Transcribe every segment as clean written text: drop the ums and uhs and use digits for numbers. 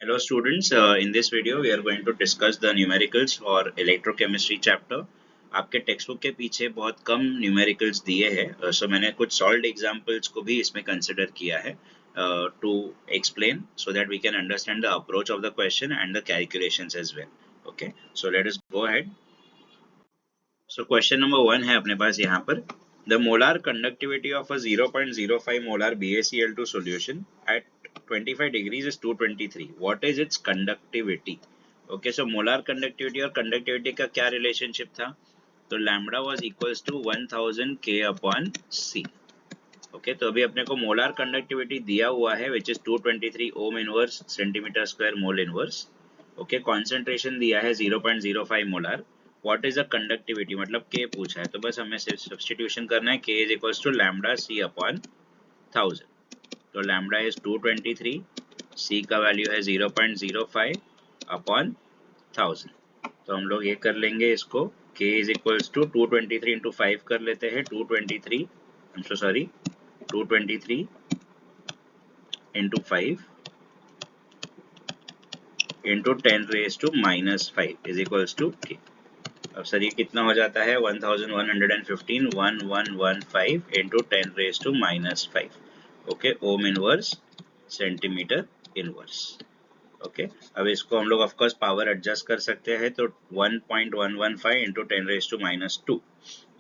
Hello students, in this video we are going to discuss the numericals for electrochemistry chapter. आपके text book के पीछे बहुत कम numericals दिए हैं, सो मैंने कुछ सॉल्व्ड एग्जांपल्स को भी इसमें कंसिडर किया है to explain so that we can understand the approach of the question and the calculations as well. Okay, so let us go ahead. So question number 1 है अपने पास यहाँ पर. The molar conductivity of a 0.05 molar BaCl2 solution at 25 degrees is 223. What is its conductivity? Okay, so molar conductivity और conductivity का क्या relationship था? तो lambda was equals to 1000 K upon C. Okay, तो अभी अपने को molar conductivity दिया हुआ है which is 223 ohm inverse centimeter square mole inverse. Okay, concentration दिया है 0.05 molar. What is the conductivity, मतलब K पूछा है, तो बस हमें सिर्फ सब्स्टिट्यूशन करना है. K is equals to lambda C upon 1000. तो lambda is 223, C का वैल्यू है 0.05 upon 1000. तो हम लोग ये कर लेंगे इसको. K is equals to 223 into 5 कर लेते हैं. 223 into 5 into 10 raised to minus 5 is equals to K. अब सर ये कितना हो जाता है 1115 into 10 raised to minus 5. Okay, Om inverse centimetre inverse. Okay, अब इसको हम लोग ऑफ कोर्स पावर एडजस्ट कर सकते हैं, तो 1.115 into 10 raised to minus 2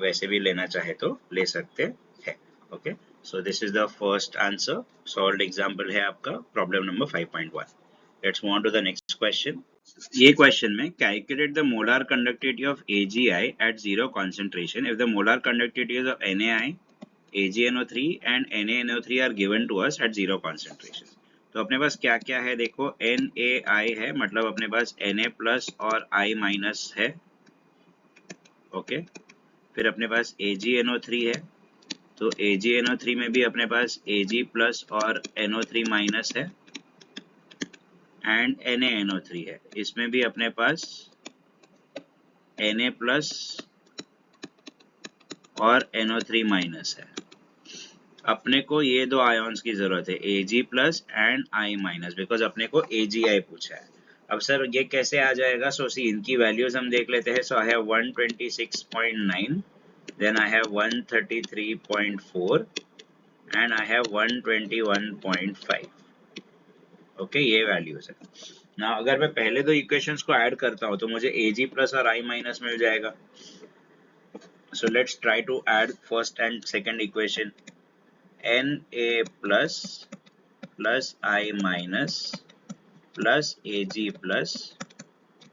वैसे भी लेना चाहे तो ले सकते हैं. Okay, so this is the first answer. Solved example है आपका problem number 5.1. Let's move on to the next question. ये क्वेश्चन में calculate the molar conductivity of AgI at zero concentration if the molar conductivities of NaI, AgNO3 and NaNO3 are given to us at zero concentration. तो अपने पास क्या क्या है देखो. NaI है, मतलब अपने पास Na प्लस और I माइनस है. ओके, फिर अपने पास AgNO3 है, तो AgNO3 में भी अपने पास Ag प्लस और NO3 माइनस है एंड NaNO3 है, इसमें भी अपने पास Na प्लस और NO3 माइनस है. अपने को ये दो आयॉन्स की जरूरत है, Ag plus and I minus, because अपने को AgI पूछा है. अब सर ये कैसे आ जाएगा? सो सी इनकी वैल्यूज हम देख लेते हैं. So I have 126.9, then I have 133.4 and I have 121.5. Okay, ये वैल्यूज है ना. अगर मैं पहले दो इक्वेशंस को ऐड करता हूं तो मुझे Ag प्लस और I माइनस मिल जाएगा. So let's try to add first and second equation. Na plus plus I minus plus Ag plus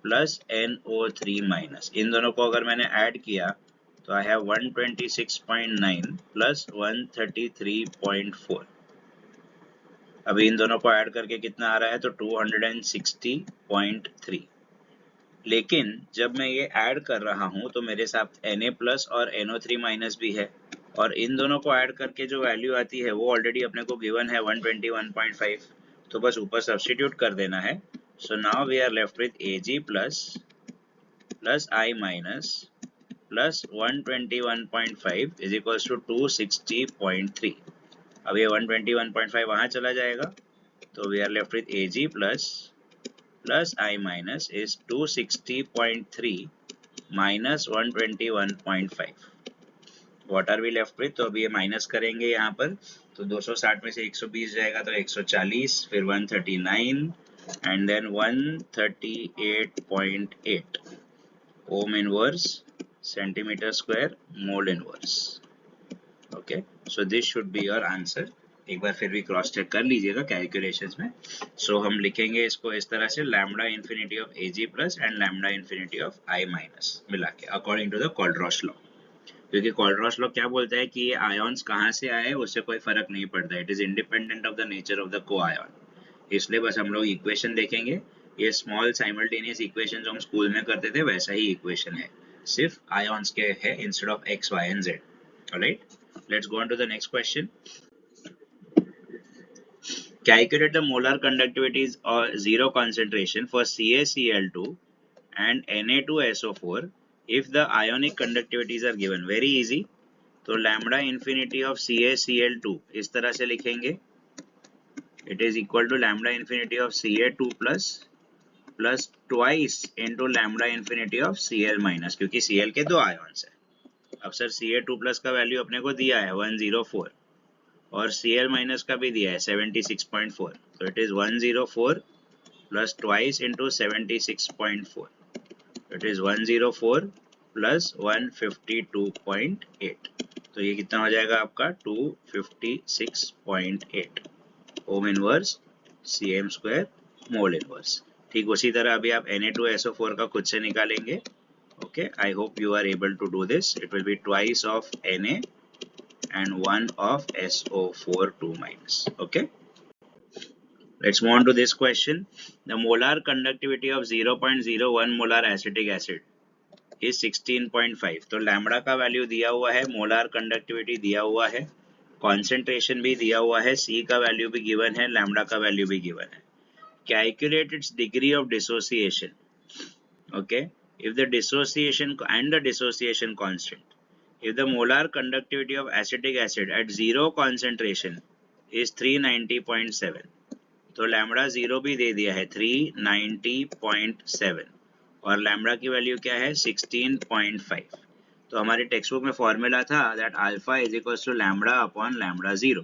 plus NO3 minus, इन दोनों को अगर मैंने ऐड किया तो I have 126.9 plus 133.4. अभी इन दोनों को ऐड करके कितना आ रहा है, तो 260.3. लेकिन जब मैं ये ऐड कर रहा हूं तो मेरे साथ Na प्लस और NO3 माइनस भी है, और इन दोनों को ऐड करके जो वैल्यू आती है वो ऑलरेडी अपने को गिवन है 121.5, तो बस ऊपर सब्स्टिट्यूट कर देना है. So now we are left with Ag plus plus I minus plus 121.5 is equals to 260.3. अब ये 121.5 वहां चला जाएगा, तो we are left with Ag plus plus I minus is 260.3 minus 121.5. What are we left with? तो अभी ये minus करेंगे यहाँ पर, तो 260 में से 120 जाएगा तो 140, फिर 139 and then 138.8 ohm inverse centimetre square mole inverse. Okay, so this should be your answer. एक बार फिर भी क्रॉस चेक कर लीजिएगा कैलकुलेशंस में. सो हम लिखेंगे इसको इस तरह से, lambda infinity of Ag plus and lambda infinity of I minus मिला के अकॉर्डिंग टू द कोल्ड्रॉस लॉ. क्योंकि कोल्ड्रॉस लॉ क्या बोलता है कि ये आयॉन्स कहाँ से आए उससे कोई फर्क नहीं पड़ता, it is independent of the nature of the को आयॉन. इसलिए बस हम लोग इक्वेशन देखेंगे. ये स्मॉल साइमल्टेनियस इक्वेशन जो हम स्कूल में करते थे वैसा ही इक्वेशन है, सिर्फ आयॉन्स के है instead of x, y and z. Alright, let's go on to the next question. Calculate the molar conductivities or zero concentration for CaCl2 and Na2SO4 if the ionic conductivities are given. Very easy. तो lambda infinity of CaCl2 इस तरह से लिखेंगे. It is equal to lambda infinity of Ca2 plus twice into lambda infinity of Cl minus, क्योंकि Cl के दो ions है। अब सर Ca2 प्लस का वैल्यू अपने को दिया है 104 और Cl माइनस का भी दिया है 76.4, तो it is 104 plus twice into 76.4, it is 104 plus 152.8, तो ये कितना हो जाएगा आपका 256.8 ohm inverse Cm square mole inverse. ठीक उसी तरह अभी आप Na2SO4 का खुद से निकालेंगे। Okay, I hope you are able to do this. It will be twice of Na and 1 of SO4 2 minus. Okay, let's move on to this question. The molar conductivity of 0.01 molar acetic acid is 16.5. तो lambda का value दिया हुआ है, molar conductivity दिया हुआ है, concentration भी दिया हुआ है, C का वैल्यू भी गिवन है, लैम्बडा का वैल्यू भी गिवन है। Calculate its degree of dissociation. Okay, if the dissociation and the dissociation constant, if the molar conductivity of acetic acid at zero concentration is 390.7, तो लैम्बडा 0 भी दे दिया है 390.7 और लैम्बडा की वैल्यू क्या है 16.5। तो हमारे टेक्स्ट बुक में फॉर्मूला था that alpha is equals to lambda upon lambda 0।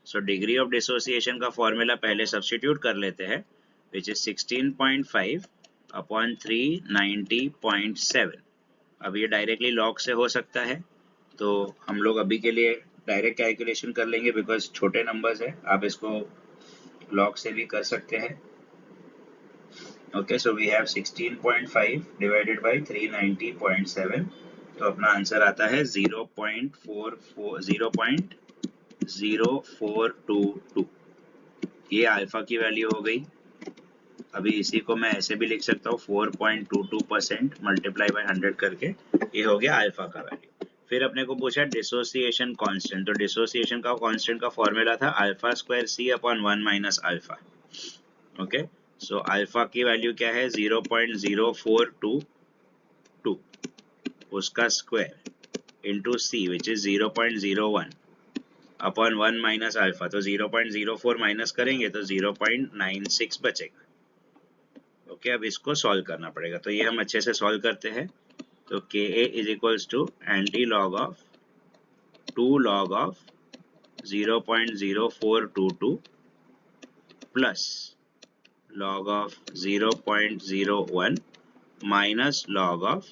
So degree of dissociation का फॉर्मूला पहले सब्स्टिट्यूट कर लेते हैं, विच इज 16.5 अपॉन 390.7। अब ये डायरेक्टली लॉग से हो सकता है, तो हम लोग अभी के लिए डायरेक्ट कैलकुलेशन कर लेंगे बिकॉज छोटे नंबर्स है, आप इसको लॉग से भी कर सकते हैं। Okay, so we have 16.5 divided by 390.7, तो अपना आंसर आता है 0.0422। ये अल्फा की वैल्यू हो गई। अभी इसी को मैं ऐसे भी लिख सकता हूँ 4.22% मल्टीप्लाई बाय 100 करके, ये हो गया अल्फा का वैल्यू। फिर अपने को पूछा डिसोसिएशन कांस्टेंट, तो डिसोसिएशन का कांस्टेंट का फॉर्मूला था alpha square C upon 1 minus alpha. Okay, so alpha की वैल्यू क्या है 0.0422, उसका square into C which is 0.01 upon 1 minus alpha, तो 0.04 माइनस करेंगे तो 0.96 बचेगा। ओके, अब इसको सॉल्व करना पड़ेगा, तो ये हम अच्छे से सॉल्व करते हैं। तो Ka is equals to antilog of 2 log of 0.0422 plus log of 0.01 minus log of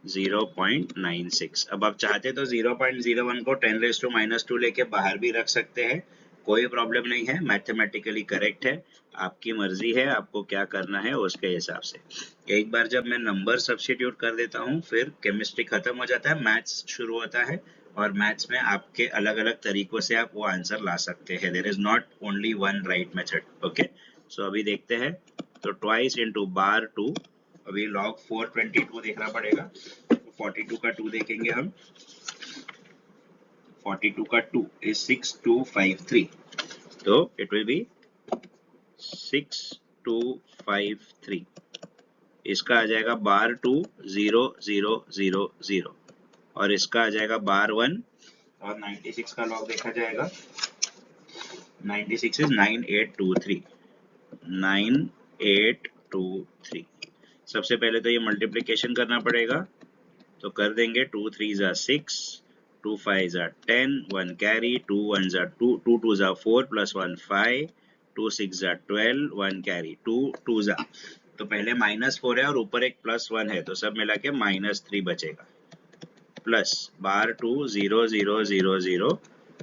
0.96। अब आप चाहते तो 0.01 को 10⁻⁻² लेके बाहर भी रख सकते हैं, कोई प्रॉब्लम नहीं है, मैथमेटिकली करेक्ट है, आपकी मर्जी है आपको क्या करना है उसके हिसाब से। एक बार जब मैं नंबर सब्स्टिट्यूट कर देता हूँ फिर केमिस्ट्री खत्म हो जाता है, मैथ्स शुरू होता है, और मैथ्स में आपके अलग अलग तरीकों से आप वो आंसर ला सकते हैं। There is not only one right method. Okay, so अभी देखते हैं, तो ट्वाइस इंटू बार 2, अभी log 422 देखना पड़ेगा, 42 का 2 देखेंगे हम, 42 का 2 is 6253, तो it will be 6253। इसका आ जाएगा बार 2 0 0 0 0 और इसका आ जाएगा बार 1, और 96 का लॉग देखा जाएगा, 96 is 9823 9823। सबसे पहले तो ये मल्टीप्लिकेशन करना पड़ेगा, तो कर देंगे 2 3s are 6, 2 5s are 10, 1 carry, 2 1s are 2, 2 2s are 4 plus 1 5, 2 6s are 12, 1 carry, 2 2s are, तो पहले -4 है और ऊपर एक +1 है, तो सब मिला के -3 बचेगा, plus bar 2 0 0 0 0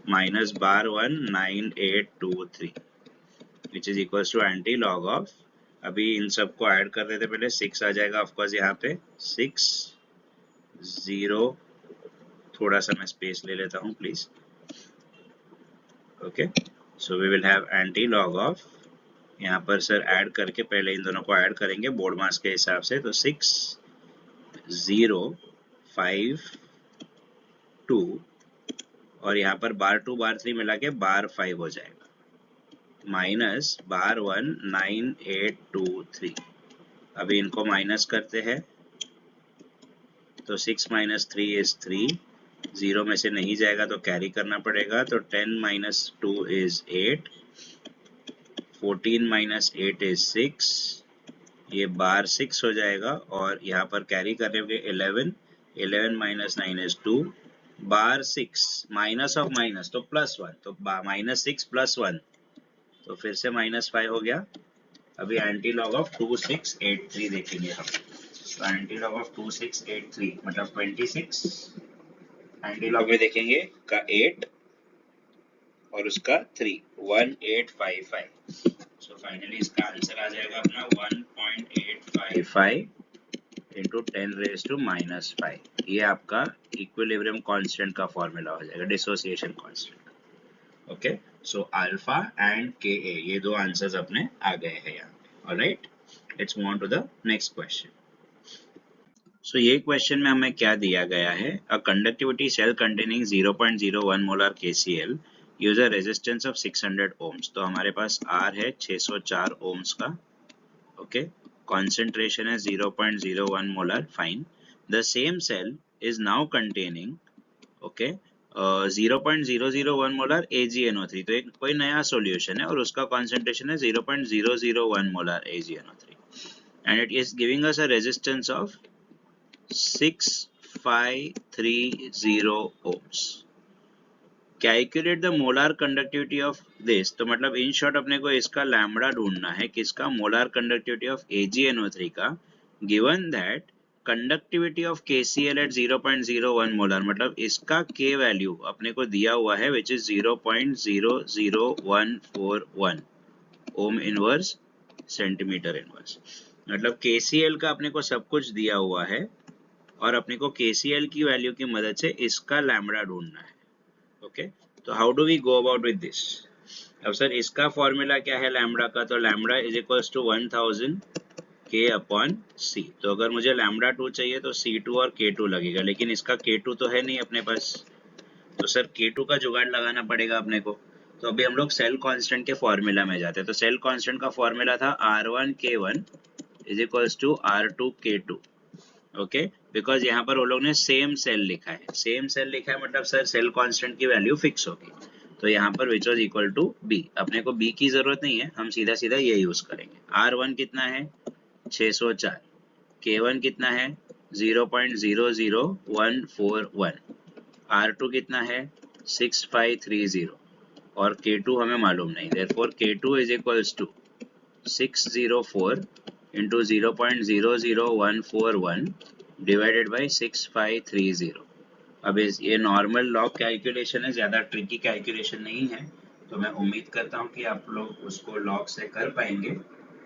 minus bar 1 9823 which is equals to antilog of, अभी इन सबको ऐड कर देते, पहले 6 आ जाएगा ऑफकोर्स यहाँ पे, 6 0, थोड़ा सा मैं स्पेस ले लेता हूँ please. Okay, so we will have antilog of, यहाँ पर सर ऐड करके पहले इन दोनों को ऐड करेंगे बोर्ड मास के हिसाब से, तो 6 0 5 2 और यहाँ पर बार 2 बार 3 मिला के बार 5 हो जाएगा, माइनस बार 1 9823। अभी इनको माइनस करते हैं, तो 6 - 3 is 3, 0 में से नहीं जाएगा तो कैरी करना पड़ेगा, तो 10 - 2 is 8, 14 माइनस 8 इज 6, ये बार 6 हो जाएगा और यहाँ पर कैरी कर रहे होंगे 11, 11 minus 9 is 2, bar 6 minus of minus तो +1, तो -6 +1 तो फिर से -5 हो गया। अभी एंटी लॉग ऑफ 2683 देखेंगे हम। तो एंटी लॉग ऑफ 2683 मतलब 26, एंटी लॉग में देखेंगे का 8 और उसका 3, 1855। सो फाइनली इसका आंसर आ जाएगा अपना 1.855 इंटू 10⁻⁻5। ये आपका इक्विलिब्रियम कांस्टेंट का फॉर्मूला हो जाएगा, dissociation constant. Okay, so alpha and के ए, ये दो आंसर्स अपने आ गए हैं यहाँ पे। Alright, let's move on to the next question. So ये क्वेश्चन में हमें क्या दिया गया है, a conductivity cell containing 0.01 molar KCl use a resistance of 600 ohms। तो हमारे पास R है 604 ohms का। Okay, concentration is 0.01 molar, fine. The same cell is now containing, okay, 0.001 molar AgNO3। तो एक कोई नया सॉल्यूशन है और उसका concentration है 0.001 molar AgNO3 and it is giving us a resistance of 6530 ohms। Calculate the molar conductivity of this, तो मतलब इन शॉर्ट अपने को इसका लैम्बडा ढूंढना है, किसका, मोलार कंडक्टिविटी ऑफ AgNO3 का, given that conductivity of KCl at 0.01 molar, मतलब इसका K वैल्यू अपने को दिया हुआ है which is 0.00141 ohm inverse centimetre inverse. मतलब KCl का अपने को सब कुछ दिया हुआ है और अपने को KCl की वैल्यू की मदद से इसका लैम्बडा ढूंढना है। ओके, तो how do we go about with this. अब सर इसका फॉर्मूला क्या है लैम्बडा का, तो lambda is equals to 1000 K upon C। तो अगर मुझे लैम्बडा 2 चाहिए तो C2 और K2 लगेगा, लेकिन इसका K2 तो है नहीं अपने पास, तो सर K2 का जुगाड़ लगाना पड़ेगा अपने को। तो अभी हम लोग सेल कांस्टेंट के फॉर्मूला में जाते हैं। तो सेल कांस्टेंट का फॉर्मूला था R1K1 is equals to R2K2। Okay, because यहाँ पर वो लोग ने सेम सेल लिखा है, सेम सेल लिखा है मतलब सर सेल कांस्टेंट की वैल्यू फिक्स होगी। तो यहाँ पर which was equal to be, अपने को बी की जरूरत नहीं है, हम सीधा सीधा ये यूज करेंगे। R1 कितना है 604, K1 कितना है 0.00141, R2 कितना है 6530 और K2 हमें मालूम नहीं, therefore K2 is equals to 604 into 0.00141 divided by 6530। अब ये नॉर्मल लॉग कैलकुलेशन है, ज़्यादा ट्रिकी कैलकुलेशन नहीं है, तो मैं उम्मीद करता हूँ कि आप लोग उसको लॉग से कर पाएंगे।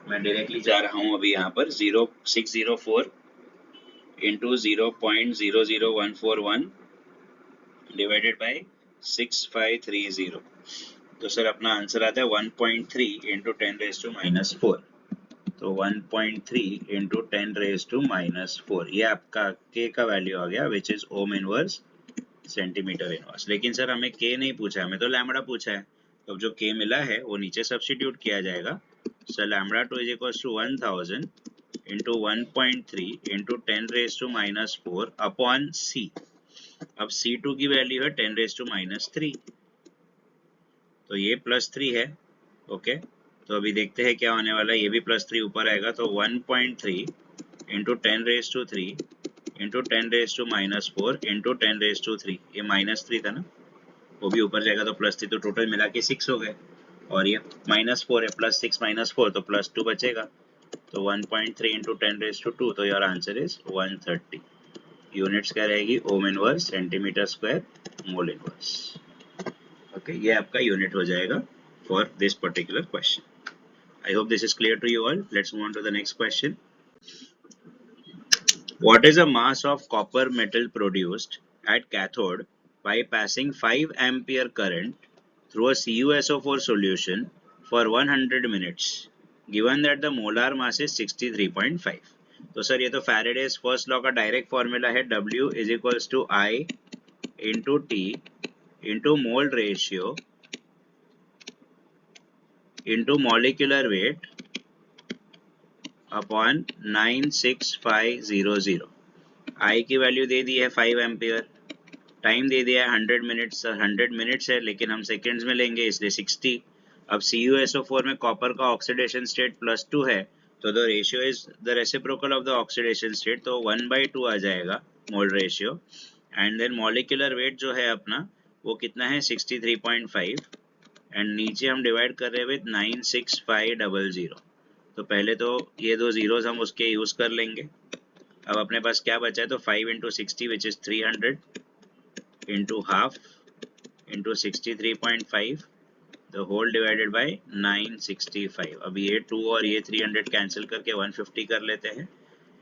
मैं डायरेक्टली जा रहा हूँ अभी यहाँ पर 604 इंटू 0.00141 डिवाइडेड बाई 6530। तो सर अपना आंसर आता है 1.3 इंटू 10⁻⁻4। तो 1.3 इंटू 10⁻⁻4 ये आपका K का वैल्यू आ गया which is Om inverse centimetre inverse. लेकिन सर हमें K नहीं पूछा, हमें तो लैम्बडा पूछा है। तो जो K मिला है वो नीचे सब्स्टिट्यूट किया जाएगा। So lambda 2 is equal to 1000 into 1.3 into 10⁻⁻4 upon C। अब C2 की वैल्यू है 10⁻⁻3, तो ये +3 है। ओके, तो अभी देखते हैं क्या होने वाला है, ये भी +3 ऊपर आएगा, तो 1.3 इंटू 10⁻³ इंटू 10⁻⁻4 इंटू 10⁻3, ये -3 था ना, वो भी ऊपर जाएगा तो +3, तो टोटल मिला के 6 हो गए। और ये -4 है, +6 -4 तो +2 बचेगा, तो 1.3 इंटू 10⁻², तो योर आंसर इज 130। यूनिट्स क्या रहेगी, ओम inverse centimetre square mole inverse. Okay, ये आपका यूनिट हो जाएगा for this particular question. I hope this is clear to you all. Let's move on to the next question. What is the mass of copper metal produced at cathode by passing 5 ampere current through a CuSO4 solution for 100 minutes given that the molar mass is 63.5? तो sir ये तो Faraday's first law का direct formula है, W is equals to I into T into mole ratio into molecular weight upon 96500। आई की value दे दी है 5 ampere, time दे दिया है 100 minutes. 100 minutes है लेकिन हम सेकेंड्स में लेंगे इसलिए 60। अब CuSO4 में कॉपर का ऑक्सीडेशन स्टेट +2 है, तो the ratio is the reciprocal of the oxidation state, तो 1/2 आ जाएगा mole ratio. And then molecular weight जो है अपना वो कितना है 63.5, एंड नीचे हम डिवाइड कर रहे हैं विद 96500। तो पहले तो ये दो जीरोस हम उसके यूज कर लेंगे। अब अपने पास क्या बचा है, तो 5 into 60 which is 300 into half into 63.5 the whole divided by 965। अब ये 2 और ये 300 कैंसिल करके 150 कर लेते हैं।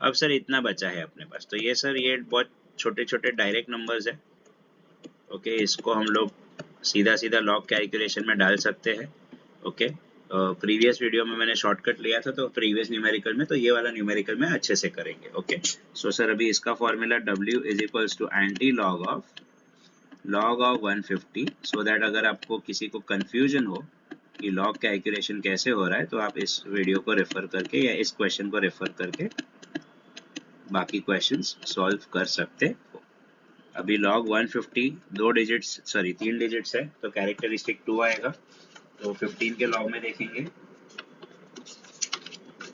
अब सर इतना बचा है अपने पास, तो ये सर ये बहुत छोटे छोटे डायरेक्ट नंबर्स है। ओके, इसको हम लोग सीधा सीधा लॉग कैलकुलेशन में डाल सकते हैं। ओके, प्रीवियस वीडियो में मैंने शॉर्टकट लिया था, तो प्रीवियस न्यूमेरिकल में, तो ये वाला न्यूमेरिकल में अच्छे से करेंगे। ओके, सो सर अभी इसका formula W is equals to antilog of 150, so that अगर आपको किसी को कंफ्यूजन हो कि लॉग कैलकुलेशन कैसे हो रहा है, तो आप इस वीडियो को रेफर करके या इस क्वेश्चन को रेफर करके बाकी क्वेश्चंस सॉल्व कर सकते हो। अभी log 150 तीन डिजिट्स है, तो कैरेक्टरिस्टिक 2 आएगा। तो 15 के लॉग में देखेंगे,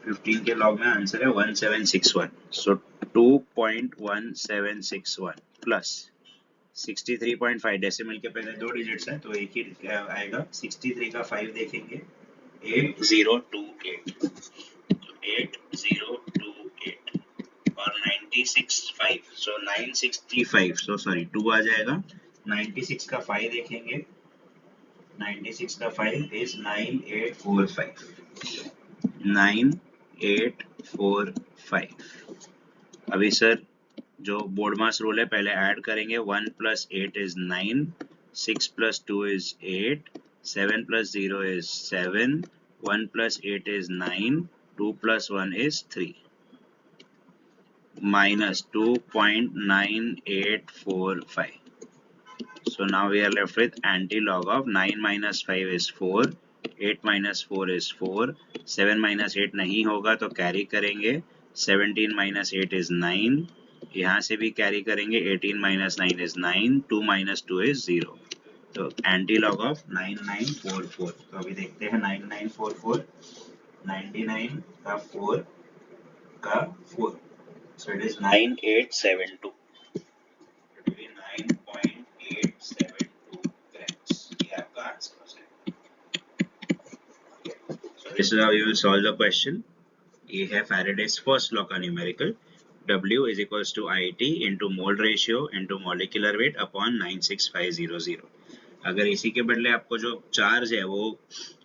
15 के लॉग में आंसर है 1761। सो 2.1761 प्लस 63.5, डेसिमल के पहले दो डिजिट्स है तो एक ही आएगा। 63 का 5 देखेंगे 8028, 8028 और 965, सो 965, सो सॉरी 2 आ जाएगा। 96 का 5 देखेंगे, 96 का 5 इज 9845, 9845। अभी सर जो बोर्ड मास रूल है, पहले ऐड करेंगे। 1 + 8 is 9, 6 + 2 is 8, 7 + 0 is 7, 1 + 8 is 9, 2 + 1 is 3, minus 2.9845. So now we are left with anti-log of 9 minus 5 is 4, 8 minus 4 is 4, 7 minus 8 नहीं होगा तो कैरी करेंगे, 17 minus 8 is 9, यहाँ से भी कैरी करेंगे, 18 minus 9 is 9, 2 minus 2 is 0। तो anti-log of 9944, तो अभी देखते हैं 9944, 99 का 4 का 4, so it is 9872, it will be 9.872 grams। ये आपका आंसर हो जाएगा। So this is how you will solve the question। ये है Faraday's first law का numerical, W is equals to IT into mole ratio into molecular weight upon 96500। अगर इसी के बदले आपको जो चार्ज है वो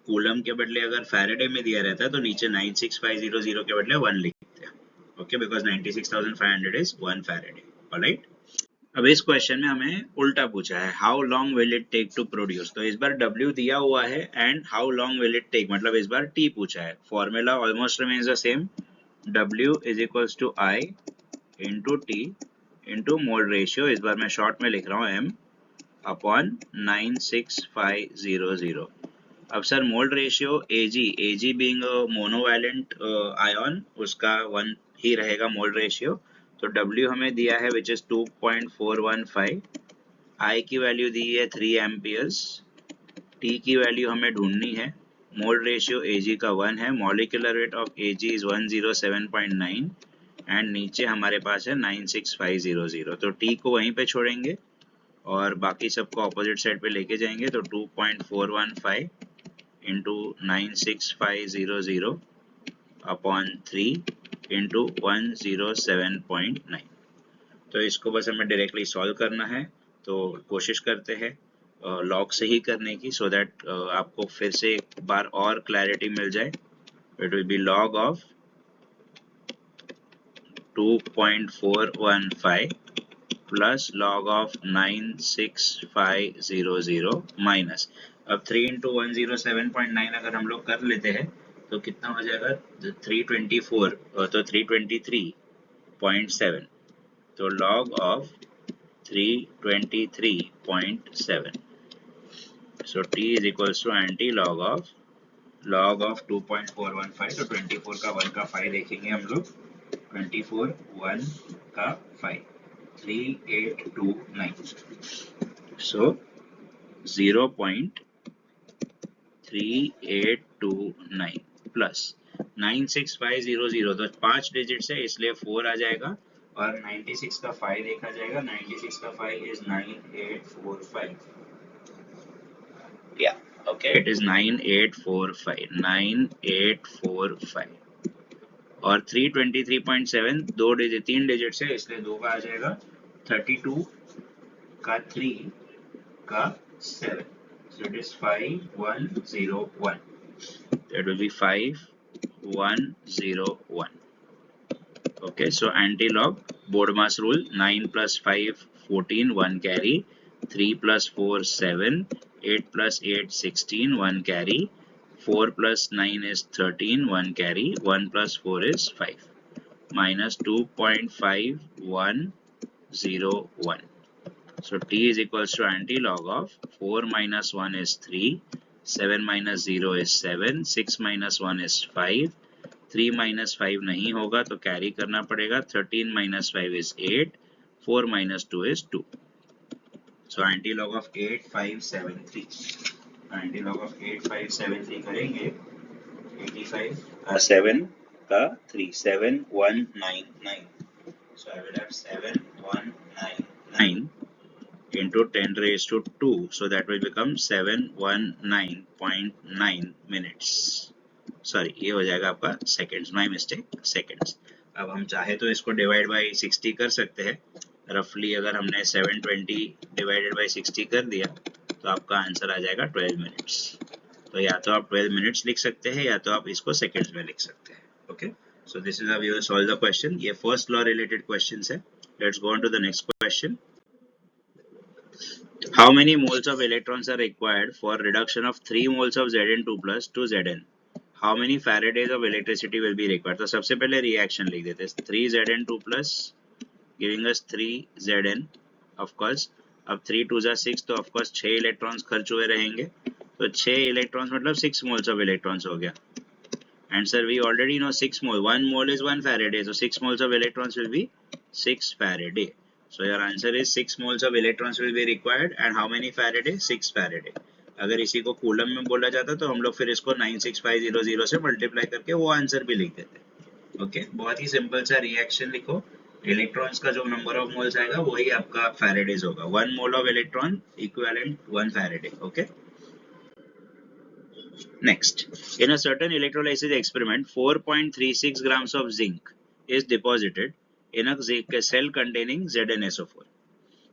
कूलम के बदले अगर फैराडे में दिया रहता है, तो नीचे 96500 के बदले 1 लिखते हैं। Okay, because 96,500 is 1 faraday. Alright, अब इस क्वेश्चन में हमें उल्टा पूछा है, how long will it take to produce. तो इस बार W दिया हुआ है and how long will it take, मतलब इस बार T पूछा है। Formula almost remains the same, W is equals to I into T into mole ratio, इस बार मैं शॉर्ट में लिख रहा हूँ M अपॉन 96500। अब sir mole ratio Ag being monovalent ion, उसका 1 ही रहेगा मोल रेशियो। तो W हमें दिया है विच इज 2.415, I की वैल्यू दी है 3 एम्पियर्स, T की वैल्यू हमें ढूंढनी है, मोल रेशियो Ag का 1 है, molecular weight of Ag is 107.9 and नीचे हमारे पास है 96500। तो T को वहीं पे छोड़ेंगे और बाकी सबको ऑपोजिट साइड पे लेके जाएंगे। तो 2.415 इंटू 96500 अपॉन 3 इंटू 107.9। तो इसको बस हमें डायरेक्टली सॉल्व करना है, तो कोशिश करते हैं लॉग से ही करने की, सो दैट आपको फिर से एक बार और क्लैरिटी मिल जाए। It will B log of 2.415 plus log of 96500 minus, अब 3 इंटू 107.9 अगर हम लोग कर लेते हैं तो कितना हो जाएगा, 324, तो 323.7, तो log of 323.7, so T is equals to antilog of 2.415, तो 24 का 1 का 5 देखेंगे हम लोग, 24 1 का 5, 3829, so 0.3829 3829 प्लस 96500, तो 5 डिजिट है इसलिए 4 आ जाएगा, और 96 का 5 देखा जाएगा, 96 का 5 इज 9845, या ओके इट इज 9845 और 323.7 3 डिजिट है इसलिए 2 का आ जाएगा, 32 का 3 का 7, so it is 5101, that will be 5101. Okay, so anti-log Bodmas rule, 9 plus 5 14, 1 carry, 3 plus 4 7, 8 plus 8 16, 1 carry, 4 plus 9 is 13, 1 carry, 1 plus 4 is 5, minus 2.5101. So t is equals to anti-log of 4 minus 1 is 3, 7 minus 0 is 7, 6 minus 1 is 5, 3 minus 5 नहीं होगा तो carry करना पड़ेगा, 13 minus 5 is 8, 4 minus 2 is 2. So anti-log of 8573, anti-log of 8573 करेंगे, 85 7 का 3 7199, so I will have 7199 into 10 raised to 2, so that will become 719.9 minutes. Sorry ये हो जाएगा आपका सेकेंड्स, माय मिस्टेक, सेकेंड्स. अब हम चाहे तो इसको डिवाइड बाय 60 कर सकते हैं रफली. अगर हमने 720 डिवाइडेड बाय 60 कर दिया तो आपका आंसर आ जाएगा 12 मिनट्स. तो या तो आप 12 मिनट्स लिख सकते हैं या तो आप इसको सेकेंड्स में लिख सकते हैं. Okay, so this is how you solve the question. ये फर्स्ट लॉ रिलेटेड क्वेश्चंस है. Let's go on to the next question. How many moles of electrons are required for reduction of 3 moles of Zn2 plus to Zn? How many Faradays of electricity will be required? तो सबसे पहले reaction लिख देते हैं. 3 Zn2 plus giving us 3 Zn, of course. अब 3 2 जा 6, तो of course 6 electrons खर्च हुए रहेंगे. तो 6 इलेक्ट्रॉन्स मतलब 6 moles of electrons हो गया. And sir, we already know 6 mole. 1 mole is 1 Faraday. So 6 moles of electrons will be 6 Faraday. So your answer is 6 moles of electrons will be required. And how many Faraday? 6 Faraday. अगर इसी को coulomb में बोला जाता तो हम लोग फिर इसको 96500 से मल्टीप्लाई करके वो आंसर भी लिख देते. ओके, बहुत ही सिंपल सा रिएक्शन लिखो. इलेक्ट्रॉन्स का जो नंबर ऑफ मोल्स आएगा वही आपका फैरेडेज होगा. 1 mole of electron equivalent 1 faraday. Okay, next, in a certain electrolysis experiment, 4.36 grams of zinc is deposited in a cell containing ZnSO4.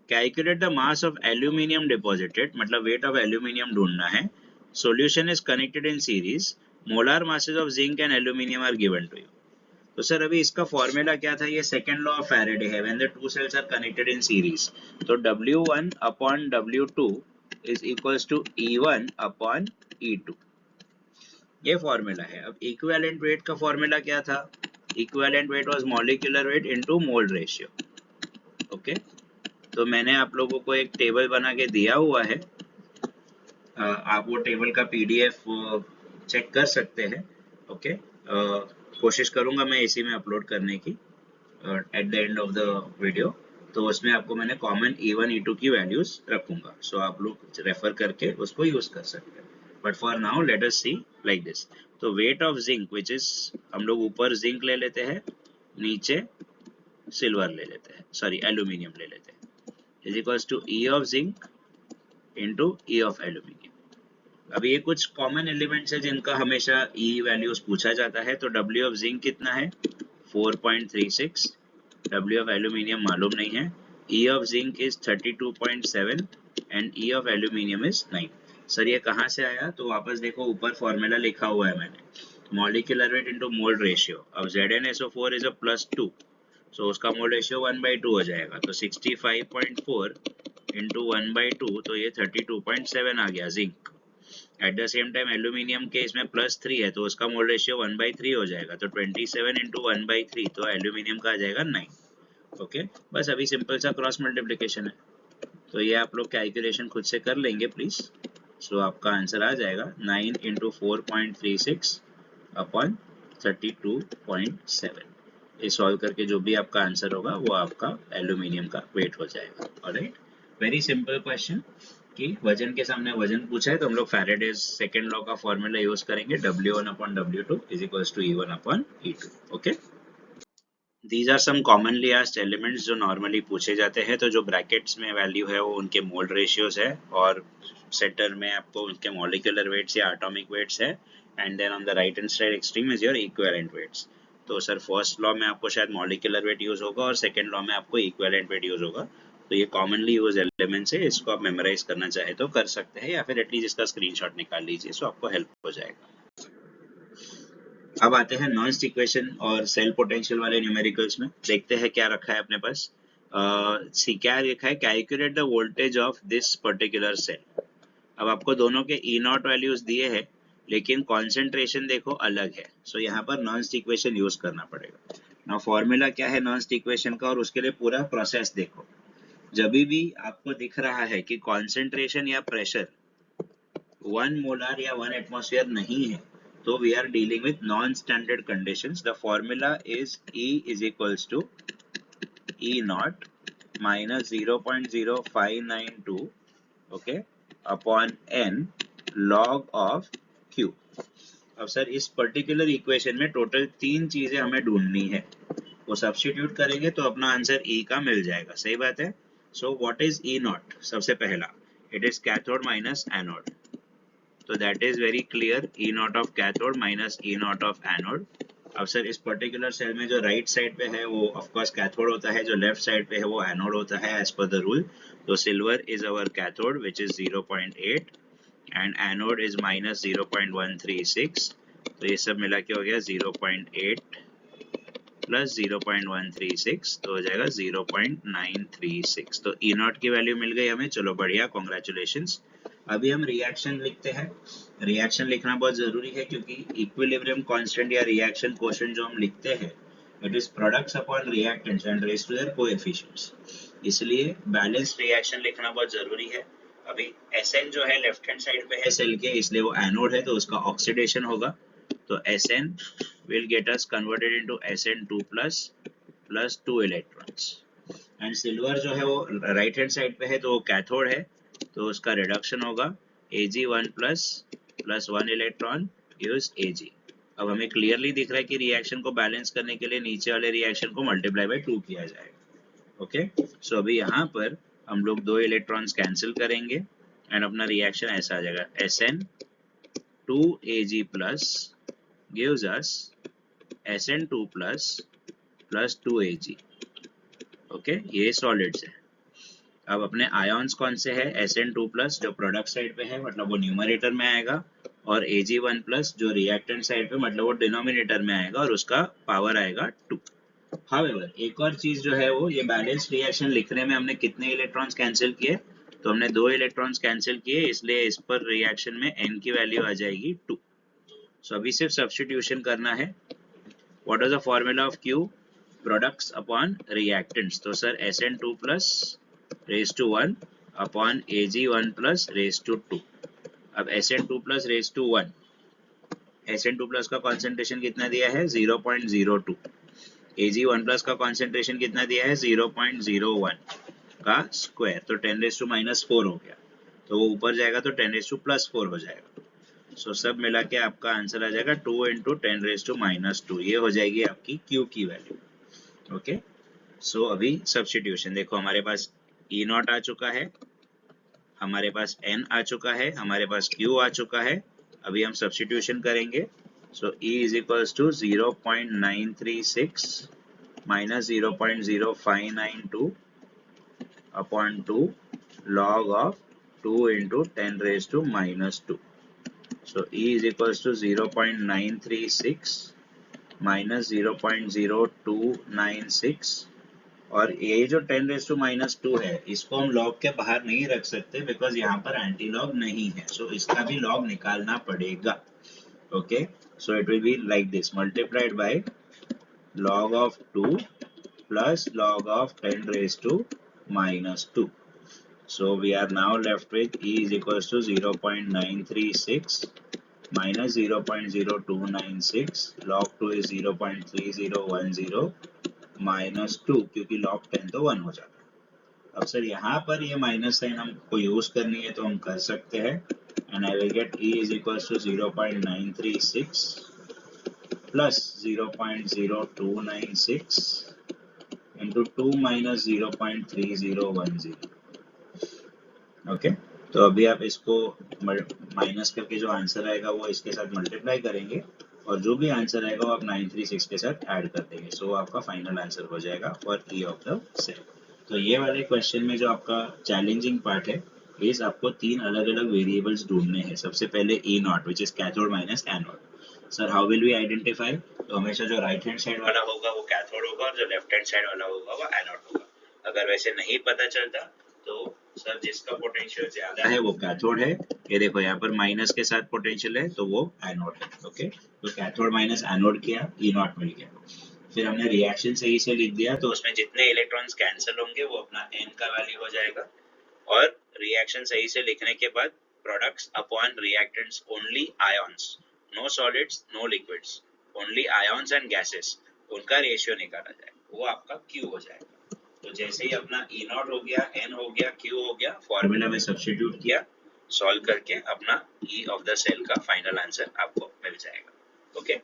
Calculate the mass of aluminium deposited, मतलब weight of aluminium ढूंढना है. Solution is connected in series. Molar masses of zinc and aluminium are given to you. तो sir अभी इसका formula क्या था? ये second law of Faraday है. When the two cells are connected in series, तो W1 upon W2 is equals to E1 upon E2. ये formula है. अब इक्विवेलेंट वेट का फॉर्मूला क्या था? Equivalent weight was molecular weight into mole ratio. Okay, तो मैंने आप लोगों को एक टेबल बना के दिया हुआ है. आप वो टेबल का PDF चेक कर सकते हैं. ओके, कोशिश करूंगा मैं इसी में अपलोड करने की at the end of the video. तो उसमें आपको मैंने कॉमन E1 E2 की वैल्यूज रखूंगा. सो आप लोग रेफर करके उसको यूज कर सकते हैं. But for now let us see like this. तो weight of zinc which is, हम लोग ऊपर जिंक ले लेते हैं, नीचे सिल्वर ले लेते हैं, सॉरी एल्यूमिनियम ले लेते हैं, is equals to E of zinc into E of aluminium. अभी ये कुछ कॉमन एलिमेंट्स है जिनका हमेशा E वैल्यूज पूछा जाता है. तो W ऑफ जिंक कितना है? 4.36. W ऑफ एल्यूमिनियम मालूम नहीं है. E of zinc is 32.7 and E of aluminium is 9. Sir ये कहाँ से आया? तो वापस देखो, ऊपर फॉर्मूला लिखा हुआ है मैंने, molecular weight into mole ratio. अब ZnSO4 इज अ +2, सो उसका मोल रेशियो 1/2 हो जाएगा. तो 65.4 इंटू 1/2, तो ये 32.7 आ गया zinc. At the same time aluminium के इसमें +3 है, तो उसका मोल रेशियो 1/3 हो जाएगा. तो 27 इंटू 1/3, तो एल्यूमिनियम का आ जाएगा 9. ओके, बस अभी सिंपल सा क्रॉस मल्टीप्लिकेशन है. तो ये आप लोग कैलकुलेशन खुद से कर लेंगे प्लीज. सो आपका आंसर आ जाएगा 9 इंटू 4.36 अपॉन 32.7. ये सॉल्व करके जो भी आपका आंसर होगा वो आपका एल्यूमिनियम का वेट हो जाएगा. Alright, very simple question. कि वजन के सामने वजन पूछा है तो हम लोग फैराडेज सेकेंड लॉ का फॉर्मूला यूज करेंगे W1/W2 is equals to E1/E2. Okay, these are some commonly asked elements जो नॉर्मली पूछे जाते हैं। तो जो ब्रैकेट्स में वैल्यू है वो उनके मोल रेशियोज है और सेंटर में आपको उनके मॉलिक्यूलर वेट्स या एटॉमिक वेट्स है and then on the right hand side extreme is your equivalent weights. तो सर फर्स्ट लॉ में आपको शायद मॉलिक्यूलर वेट यूज होगा और सेकंड लॉ में आपको इक्विवेलेंट वेट यूज होगा। तो ये कॉमनली यूज एलिमेंट्स है, इसको आप मेमोराइज करना चाहे तो कर सकते हैं या फिर एटलीस्ट इसका स्क्रीनशॉट निकाल लीजिए, सो आपको हेल्प हो जाएगा। अब आते हैं नॉइस्ट इक्वेशन और सेल पोटेंशियल वाले न्यूमेरिकल्स में। देखते हैं क्या रखा है अपने पास। क्या लिखा है, calculate the voltage of this particular cell. अब आपको दोनों के ई नॉट वैल्यूज दिए हैं लेकिन कॉन्सेंट्रेशन देखो अलग है, सो यहाँ पर नॉइस्ट इक्वेशन यूज करना पड़ेगा। ना फॉर्मूला क्या है नॉइस्ट इक्वेशन का और उसके लिए पूरा प्रोसेस देखो। जब भी आपको दिख रहा है कि कॉन्सेंट्रेशन या प्रेशर 1 मोलर या 1 एटमॉस्फेयर नहीं है तो we are dealing with non standard conditions. The formula is E is equals to E naught minus 0.0592 okay upon n log of Q। अब सर इस पर्टिकुलर इक्वेशन में टोटल 3 चीजें हमें ढूंढनी है, वो सब्स्टिट्यूट करेंगे तो अपना आंसर E का मिल जाएगा। सही बात है। So what is E not? सबसे पहला it is cathode minus anode, तो that is very clear, E not of cathode minus E not of anode. अब सर इस पर्टिकुलर सेल में जो राइट साइड पे है वो ऑफ कोर्स कैथोड होता है, जो लेफ्ट साइड पे है वो एनोड होता है एज पर द रूल। तो silver is our cathode which is 0.8 and anode is minus 0.136। तो ये सब मिला के हो गया 0.8 प्लस 0.136, तो हो जाएगा 0.936। तो E नॉट की वैल्यू मिल गई हमें, चलो बढ़िया, कॉन्ग्रेचुलेशंस। अभी हम रिएक्शन लिखते हैं। रिएक्शन लिखना बहुत जरूरी है क्योंकि इक्विलिब्रियम कांस्टेंट या रिएक्शन कोएफिशिएंट जो हम लिखते हैं it is products upon reactants and raised to their coefficients, इसलिए बैलेंस्ड रिएक्शन लिखना बहुत जरूरी है। अभी Sn जो है लेफ्ट हैंड साइड पे है सेल के, इसलिए वो एनोड है तो उसका ऑक्सीडेशन होगा। तो Sn will get us converted into Sn2 plus 2 electrons and silver जो है वो राइट हैंड साइड पे है तो वो कैथोड है तो उसका रिडक्शन होगा Ag1 plus 1 electron use Ag। अब हमें क्लियरली दिख रहा है कि रिएक्शन को बैलेंस करने के लिए नीचे वाले रिएक्शन को मल्टीप्लाई बाय 2 किया जाएगा। ओके, सो अभी यहाँ पर हम लोग 2 इलेक्ट्रॉन्स कैंसिल करेंगे एंड अपना रिएक्शन ऐसा आ जाएगा Sn2Ag plus gives us Sn2 plus 2Ag। Okay, ये सॉलिड्स है। अब अपने आयंस कौन से है, Sn2 प्लस जो प्रोडक्ट साइड पे है मतलब वो न्यूमरेटर में आएगा और Ag1 प्लस जो रिएक्टेंट साइड पे मतलब वो डिनोमिनेटर में आएगा और उसका पावर आएगा 2। हाउएवर एक और चीज जो है वो, ये बैलेंस रिएक्शन लिखने में हमने कितने इलेक्ट्रॉन्स कैंसिल किए, तो हमने 2 इलेक्ट्रॉन्स कैंसिल किए, इसलिए इस पर रिएक्शन में n की वैल्यू आ जाएगी 2। सो अभी सिर्फ सब्स्टिट्यूशन करना है। What is the formula of Q? Products upon reactants। तो sir Sn2 plus raised to 1 upon Ag1 plus raised to 2। अब Sn2 plus raised to 1, Sn2 plus का concentration कितना दिया है 0.02, Ag1 plus का concentration कितना दिया है 0.01 का स्क्वायर, तो 10 raised to minus 4 हो गया, तो वो ऊपर जाएगा तो 10 raised to plus 4 हो जाएगा। सो सब मिला के आपका आंसर आ जाएगा 2 into 10 raised to minus 2, ये हो जाएगी आपकी Q की वैल्यू। ओके, सो अभी सब्स्टिट्यूशन देखो, हमारे पास E नॉट आ चुका है, हमारे पास N आ चुका है, हमारे पास Q आ चुका है। अभी हम सब्स्टिट्यूशन करेंगे। सो E is equals to 0.936 minus 0.0592 upon 2 log of 2 into 10 raised to minus 2। So E is equals to 0.936 minus 0.0296 और ये जो 10 raised to minus 2 है इसको हम log के बाहर नहीं रख सकते बिकॉज यहाँ पर एंटी लॉग नहीं है, सो इसका भी log निकालना पड़ेगा। Okay, so it will be like this, multiplied by log of 2 plus log of 10 raised to minus 2। So we are now left with E is equals to 0.936 minus 0.0296, log 2 is 0.3010 minus 2 क्योंकि log 10 तो 1 हो जाता है। अब sir यहाँ पर ये minus sign हमको यूज करनी है तो हम कर सकते हैं, and I will get E is equal to 0.936 plus 0.0296 into 2 minus 0.3010। Okay, तो अभी आप इसको माइनस करके जो आंसर आएगा वो इसके साथ मल्टीप्लाई करेंगे और जो भी आंसर आएगा वो आप 936 के साथ ऐड कर देंगे, सो आपका फाइनल आंसर हो जाएगा for E of the cell. तो ये वाले क्वेश्चन में जो आपका चैलेंजिंग पार्ट है इस आपको तीन अलग अलग वेरिएबल्स ढूंढने हैं। सबसे पहले E not which is cathode minus anode. Sir how will we identify? तो हमेशा जो राइट हैंड साइड वाला होगा वो कैथोड होगा और जो लेफ्ट हैंड साइड वाला होगा वो एनोड होगा। अगर वैसे नहीं पता चलता तो सर जिसका पोटेंशियल ज्यादा है वो कैथोड है, ये देखो यहाँ पर माइनस के साथ पोटेंशियल है तो वो एनोड है। ओके, तो कैथोड माइनस एनोड किया, ई नॉट मिल गया। फिर हमने रिएक्शन सही से लिख दिया तो उसमें जितने इलेक्ट्रॉन्स कैंसिल होंगे वो अपना n का वैल्यू हो जाएगा, और रिएक्शन सही से लिखने के बाद products upon reactants only ions, no solids no liquids, only ions and gases, उनका रेशियो निकाला जाए, वो आपका Q हो जाएगा। तो जैसे ही अपना E नॉट हो गया, N हो गया, Q हो गया, फॉर्मूला में सब्स्टिट्यूट किया, सॉल्व करके अपना E ऑफ द सेल का फाइनल आंसर आपको मिल जाएगा। Okay,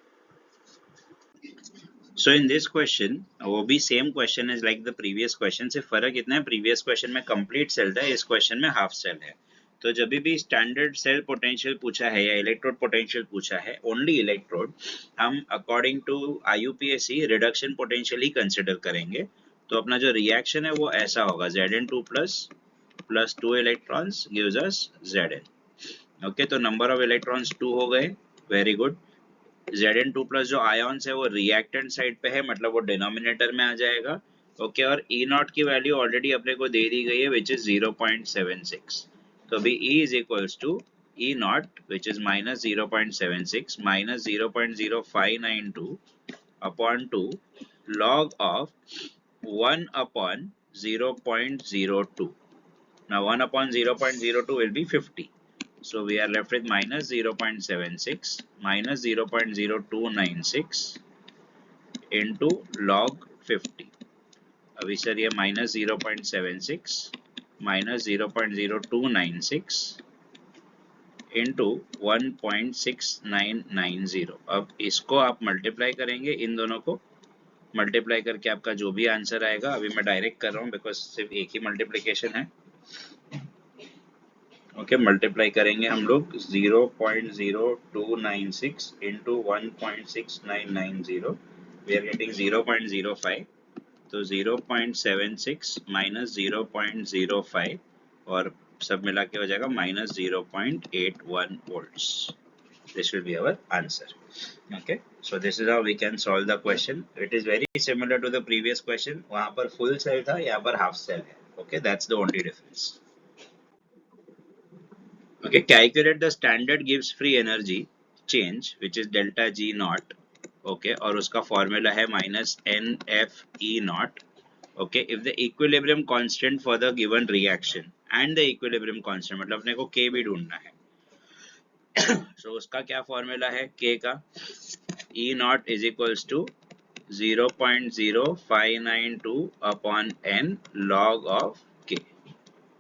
so in this question वो भी same question is like the previous question, से फर्क इतना है प्रीवियस क्वेश्चन में कंप्लीट सेल था, इस क्वेश्चन में हाफ सेल है। तो जब भी स्टैंडर्ड सेल पोटेंशियल पूछा है या इलेक्ट्रोड पोटेंशियल पूछा है, ओनली इलेक्ट्रोड, हम according to IUPAC reduction potential ही कंसिडर करेंगे। तो अपना जो रिएक्शन है वो ऐसा होगा Zn2 plus 2 electrons gives us Zn। Okay, तो नंबर ऑफ इलेक्ट्रॉन्स 2 हो गए, वेरी गुड। Zn2 प्लस जो आयन्स है वो रिएक्टेंट साइड पे है, मतलब वो डिनोमिनेटर में आ जाएगा। ओके, और E नॉट की वैल्यू ऑलरेडी अपने को दे दी गई है विच इज 0.76। तो अभी E is equals to E not which is minus 0.76 minus 0.0592 upon 2 log of 1 upon 0.02. Now 1 upon 0.02 will be 50. So we are left with minus 0.76 minus 0.0296 into log 50. अभी sir ये minus 0.76 minus 0.0296 into 1.6990। अब इसको आप multiply करेंगे, इन दोनों को multiply करके आपका जो भी आंसर आएगा, अभी मैं डायरेक्ट कर रहा हूँ बिकॉज सिर्फ एक ही मल्टीप्लिकेशन है। ओके, मल्टीप्लाई करेंगे हम लोग 0.0296 इंटू 1.6990, वी आर गेटिंग 0.05। तो 0.76 माइनस 0.05 और सब मिला के हो जाएगा minus 0.81 volts. This will be our answer. Okay, so this is how we can solve the question. It is very similar to the previous question. वहाँ पर full cell था, यहाँ पर half cell है. Okay, that's the only difference. Okay, calculate the standard Gibbs free energy change which is delta G naught. Okay, और उसका formula है minus NF E naught. Okay, if the equilibrium constant for the given reaction and the equilibrium constant, मतलब अपने को K भी ढूंढना है। So उसका क्या फॉर्मूला है K का? E not is equals to 0.0592 upon n log of K।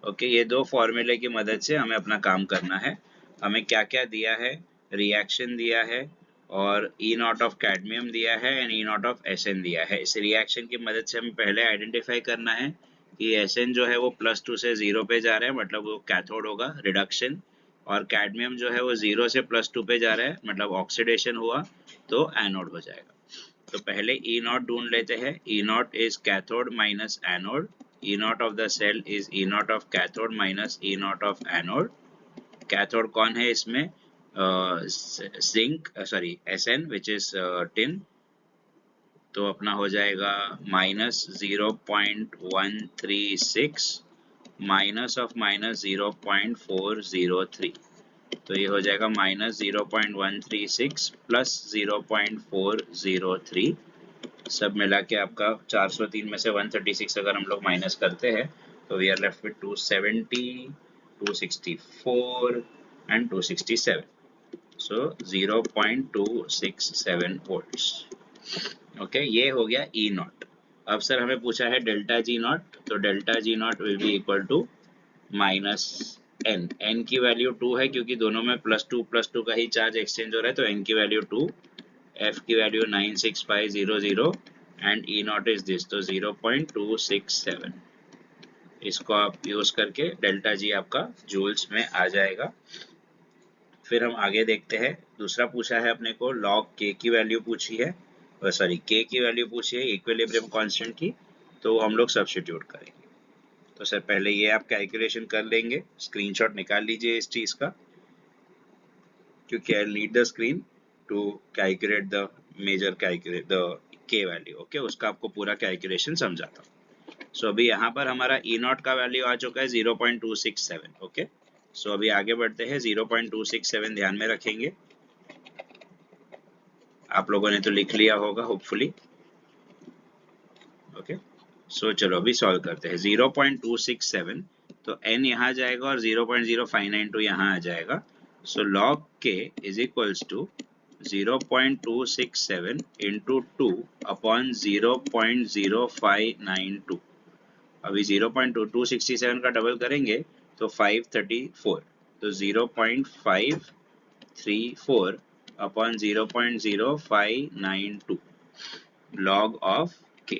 Okay, ये दो फॉर्मूले की मदद से हमें अपना काम करना है। हमें क्या क्या दिया है? रिएक्शन दिया है और E नॉट ऑफ कैडमियम दिया है and E not of Sn दिया है। इस रिएक्शन की मदद से हमें पहले आइडेंटिफाई करना है कि Sn जो है वो +2 से 0 पे जा रहा है, मतलब वो कैथोड होगा, रिडक्शन, और कैडमियम जो है वो 0 से +2 पे जा रहा है, मतलब ऑक्सीडेशन हुआ, तो एनोड हो जाएगा। तो पहले E नॉट ढूंढ लेते हैं। E not is cathode minus anode, E naught of the cell is E naught of cathode minus E naught of anode. Cathode कौन है इसमें? Sn which is tin। तो अपना हो जाएगा minus 0.136 minus of minus 0.403। तो ये हो जाएगा minus 0.136 plus 0.403। सब मिला के आपका 403 में से 136 अगर हम लोग माइनस करते हैं तो we are left with 270, 264 and 267। So 0.267 volts. Okay, ये हो गया E नॉट। अब सर हमें पूछा है डेल्टा G नॉट। तो delta G not will be equal to minus n. N की वैल्यू 2 है क्योंकि दोनों में +2 का ही चार्ज एक्सचेंज हो रहा है, तो एन की वैल्यू 2, एफ की value 96500 and E not is this, तो 0.267। इसको आप यूज करके डेल्टा जी आपका जूल्स में आ जाएगा। फिर हम आगे देखते हैं, दूसरा पूछा है अपने को लॉग के की वैल्यू पूछी है, सॉरी के की वैल्यू पूछी है इक्विलिब्रियम कांस्टेंट की, तो हम लोग सब्स्टिट्यूट करेंगे। तो सर पहले ये आप कैलकुलेशन कर लेंगे, स्क्रीनशॉट निकाल लीजिए इस चीज का, क्योंकि I need the screen to calculate the major calculate the K value. Okay, उसका आपको पूरा कैलकुलेशन समझाता हूँ। सो अभी यहाँ पर हमारा ई नॉट का वैल्यू आ चुका है 0.267। ओके, सो अभी आगे बढ़ते हैं। 0.267 ध्यान में रखेंगे, आप लोगों ने तो लिख लिया होगा होपफुली। ओके, सो चलो अभी सॉल्व करते हैं। 0.267, तो n यहाँ जाएगा और 0.0592 यहाँ आ जाएगा। So log k is equals to 0.267 into 2 upon 0.0592। अभी 0.267 का डबल करेंगे तो 534, तो 0.534 अपॉन 0.0592 log ऑफ k।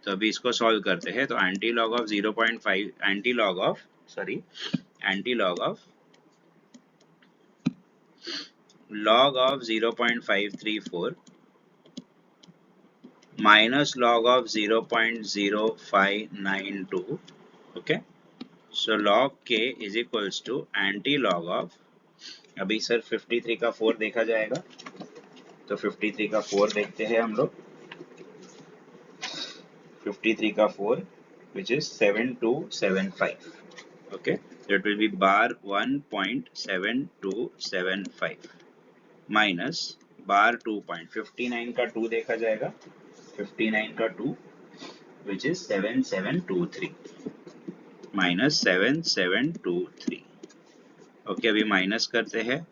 तो अभी इसको सॉल्व करते हैं। तो anti log of 0.5 anti log of 0.534 minus log of 0.0592. okay, so log k is equals to anti log of, अभी सर 53 का 4 देखा जाएगा, तो 53 का 4 देखते हैं हम लोग। 53 का 4 which is 7275. okay, so it will be bar 1.7275 minus bar 2.59 का 2 देखा जाएगा, 59 का 2 which is 7723 minus 7723. ओके, अभी माइनस करते हैं।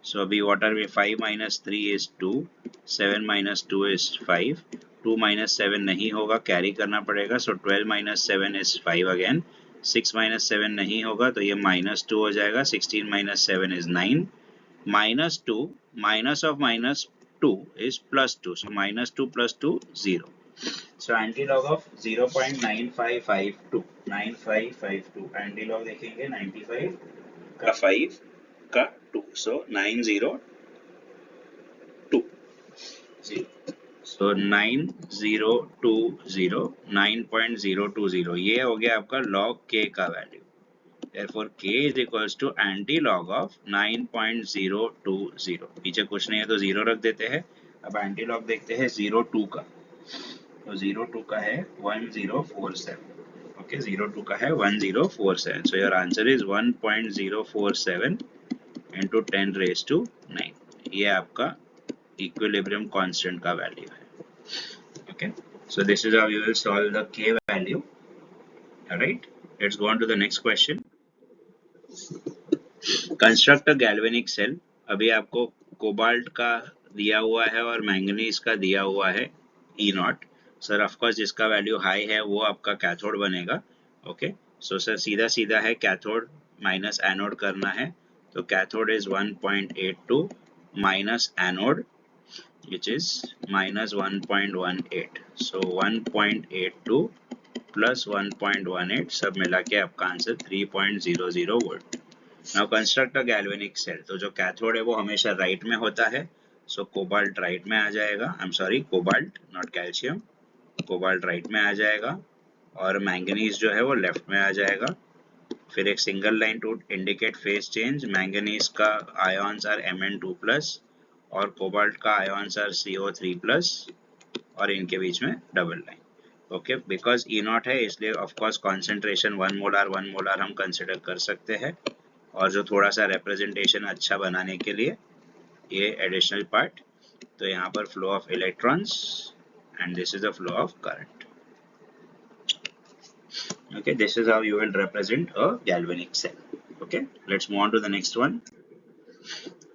सो अभी what are we, 5 minus 3 is 2, 7 minus 2 is 5, 2 minus 7 नहीं होगा, कैरी करना पड़ेगा। सो 12 minus 7 is 5 अगेन, 6 minus 7 नहीं होगा तो ये -2 हो जाएगा, 16 minus 7 is 9, -2 minus of -2 is +2, so -2 + 2 0. So anti-log of 0.9552 9552 anti-log देखेंगे 95 का 5 का 2, so 902 so 9020 9.020, ये हो गया आपका log k का value. therefore k is equals to anti-log of 9.020। पीछे कुछ नहीं है तो 0 रख देते हैं। अब एंटी-लॉग देखते हैं 02 का, तो 02 का है 1047। ओके, 02 का है 1047, so your answer is 1.047 into 10⁻⁹। ये आपका इक्विलिब्रियम कांस्टेंट का वैल्यू है। Okay, so this is how you will solve the K value. Alright, let's go on to the next question. Construct a galvanic cell. अभी आपको cobalt का दिया हुआ है और मैंगनीज का दिया हुआ है ई नॉट। सर ऑफकोर्स जिसका वैल्यू हाई है वो आपका कैथोड बनेगा। ओके, सो सर सीधा सीधा है, कैथोड माइनस एनोड करना है, तो cathode is 1.82 minus anode which is -1.18, so 1.82 plus 1.18 सब मिला के आपका answer 3.00 volt. Now construct a galvanic cell. तो जो कैथोड है वो हमेशा राइट में होता है, सो कोबाल्ट राइट में आ जाएगा, I am sorry cobalt not calcium, cobalt right में आ जाएगा और मैंगनीज जो है वो लेफ्ट में आ जाएगा। फिर एक single line to indicate phase change, manganese का आयॉन्स आर Mn2+ और कोबाल्ट का आयॉन्स आर CO3+ और इनके बीच में double line. Okay, because E not है इसलिए ऑफकोर्स कॉन्सेंट्रेशन 1 मोलार हम कंसिडर कर सकते हैं, और जो थोड़ा सा रिप्रेजेंटेशन अच्छा बनाने के लिए ये एडिशनल पार्ट, तो यहाँ पर flow of electrons and this is the flow of current. okay, this is how you will represent a galvanic cell. Okay, let's move on to the next one.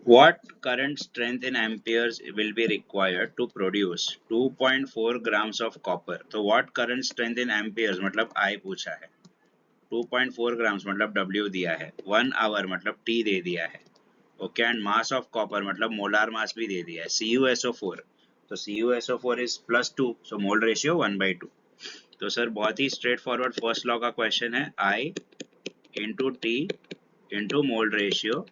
What current strength in amperes will be required to produce 2.4 grams of copper? तो what current strength in amperes मतलब I पूछा है, 2.4 grams मतलब W दिया है, 1 hour मतलब T दे दिया है, okay, and mass of copper मतलब मोलार मास भी दे दिया है, CuSO4, तो CuSO4 is +2, so mole ratio 1/2। तो सर बहुत ही स्ट्रेट फॉरवर्ड फर्स्ट लॉ का क्वेश्चन है, I into T into mole ratio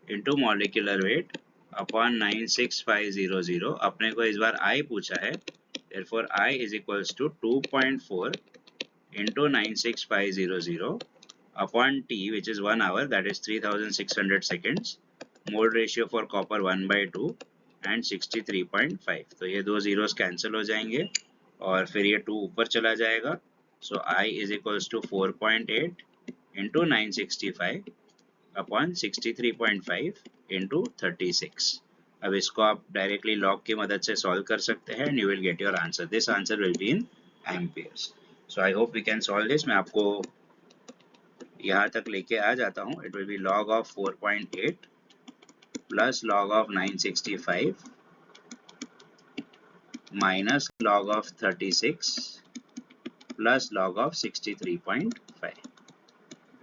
into molecular weight upon 96500। अपने को इस बार I पूछा है, therefore I is equals to 2.4 into 96500 upon T, which is 1 hour, that is 3600 seconds, mole ratio for copper 1/2 and 63.5। तो ये दो zeros cancel हो जाएंगे और फिर ये 2 ऊपर चला जाएगा, सो I is equals to 4.8 into 965 upon 63.5 into 36। अब इसको आप डायरेक्टली लॉग की मदद से सॉल्व कर सकते हैं and you will get your answer. This answer will be in amperes. So I hope we can solve this. मैं आपको यहाँ तक लेके आ जाता हूँ। It will be log of 4.8 plus log of 965 minus log of 36 plus log of 63.5।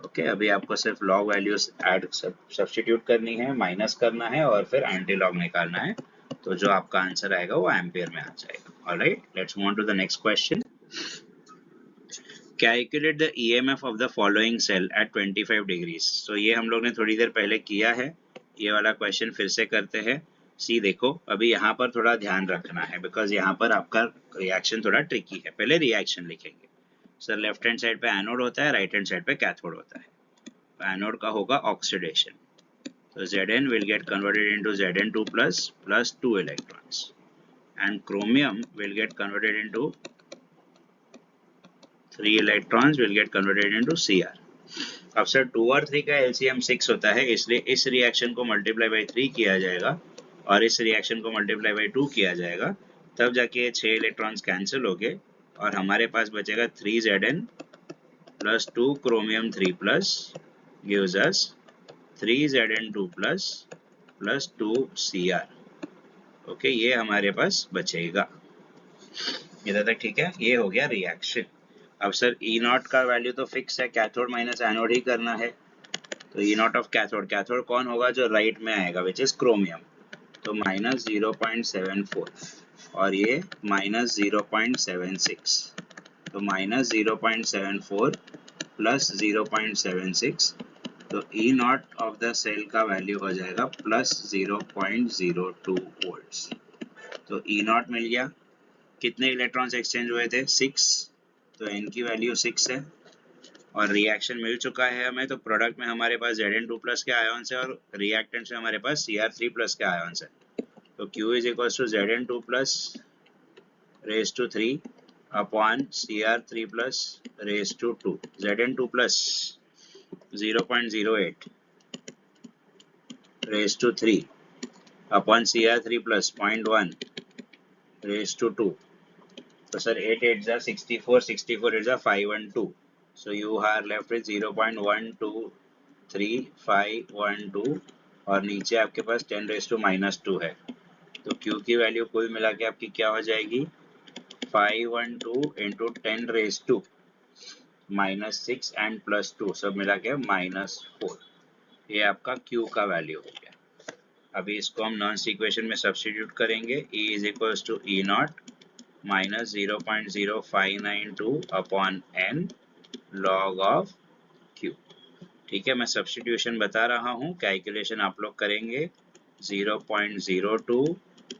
Okay, अभी आपको सिर्फ लॉग वैल्यूज ऐड सब्स्टिट्यूट करनी है, माइनस करना है और फिर एंटी लॉग निकालना है, तो जो आपका आंसर आएगा वो एम्पियर में आ जाएगा। Alright, let's move on to the next question. Calculate the EMF of the following cell at 25 degrees. तो ये हम लोग ने थोड़ी देर पहले किया है, ये वाला क्वेश्चन फिर से करते हैं। सी देखो, अभी यहाँ पर थोड़ा ध्यान रखना है बिकॉज यहाँ पर आपका रिएक्शन थोड़ा ट्रिकी है। पहले रिएक्शन लिखेंगे। सर लेफ्ट हैंड साइड पे एनोड होता है, राइट हैंड साइड पे कैथोड होता है। तो एनोड का होगा ऑक्सीडेशन, तो Zn will get converted into Zn2 plus 2 electrons, and chromium will get converted into 3 electrons will get converted into Cr। अब सर 2 और 3 का LCM 6 होता है, इसलिए इस रिएक्शन को मल्टीप्लाई बाई 3 किया जाएगा और इस रिएक्शन को मल्टीप्लाई बाई 2 किया जाएगा, तब जाके ये 6 इलेक्ट्रॉन्स कैंसिल हो गए और हमारे पास बचेगा 3 Zn plus 2 chromium 3 plus gives us 3 Zn2 plus 2 Cr। Okay, ये हमारे पास बचेगा। इधर तक ठीक है, ये हो गया रिएक्शन। अब सर ई नॉट का वैल्यू तो फिक्स है, कैथोड माइनस एनोड ही करना है। तो ई नॉट ऑफ कैथोड, कैथोड कौन होगा जो राइट में आएगा, विच इज क्रोमियम, तो माइनस 0.74 और ये माइनस 0.76, तो माइनस 0.74 प्लस 0.76, तो ई नॉट ऑफ द सेल का वैल्यू हो जाएगा प्लस 0.02 वोल्ट्स। तो ई नॉट मिल गया। कितने इलेक्ट्रॉन्स एक्सचेंज हुए थे, 6, तो n की वैल्यू 6 है और रिएक्शन मिल चुका है हमें। तो प्रोडक्ट में हमारे पास Zn2 प्लस के आयन्स है और रिएक्टेंट में हमारे पास Cr3 प्लस के आयन्स है। तो Q is equal to Zn2 plus raise to 3 upon Cr3 plus raise to 2। Zn2 plus 0.08 raised to 3 upon Cr3 plus 0.1 raised to 2. So sir 8 8s are 64, 64 8s are 512. So you are left with 0.123512 और नीचे आपके पास 10 raised to minus 2 है। तो Q की value कुल मिला के आपकी क्या हो जाएगी, 512 into 10 raised to minus 6 and plus 2 सब मिला के -4। ये आपका Q का वैल्यू हो गया। अभी इसको हम नॉन्स इक्वेशन में सब्स्टिट्यूट करेंगे। E is equals to E not minus 0.0592 upon n log of Q। ठीक है, मैं सब्स्टिट्यूशन बता रहा हूँ, कैलकुलेशन आप लोग करेंगे। 0.02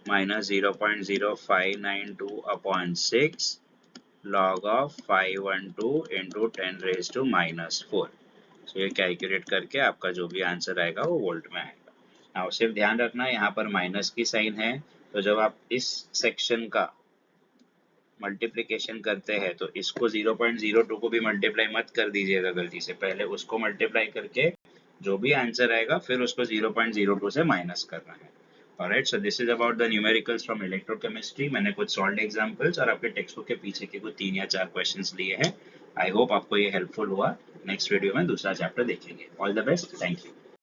minus 0.0592 upon 6 log of 512 into 10 raise to -4। तो ये कैलकुलेट करके आपका जो भी आंसर आएगा वो वोल्ट में आएगा। नाउ सिर्फ ध्यान रखना यहाँ पर माइनस की साइन है, तो जब आप इस सेक्शन का मल्टीप्लिकेशन करते हैं तो इसको 0.02 को भी मल्टीप्लाई मत कर दीजिएगा गलती से, पहले उसको मल्टीप्लाई करके जो भी आंसर आएगा फिर उसको 0.02 से माइनस करना है। Alright, so this is about the numericals from electrochemistry. मैंने कुछ सॉल्व्ड एग्जांपल्स और आपके टेक्स्ट बुक के पीछे के कुछ 3 या 4 क्वेश्चंस लिए हैं। आई होप आपको ये हेल्पफुल हुआ। नेक्स्ट वीडियो में दूसरा चैप्टर देखेंगे। All the best, thank you.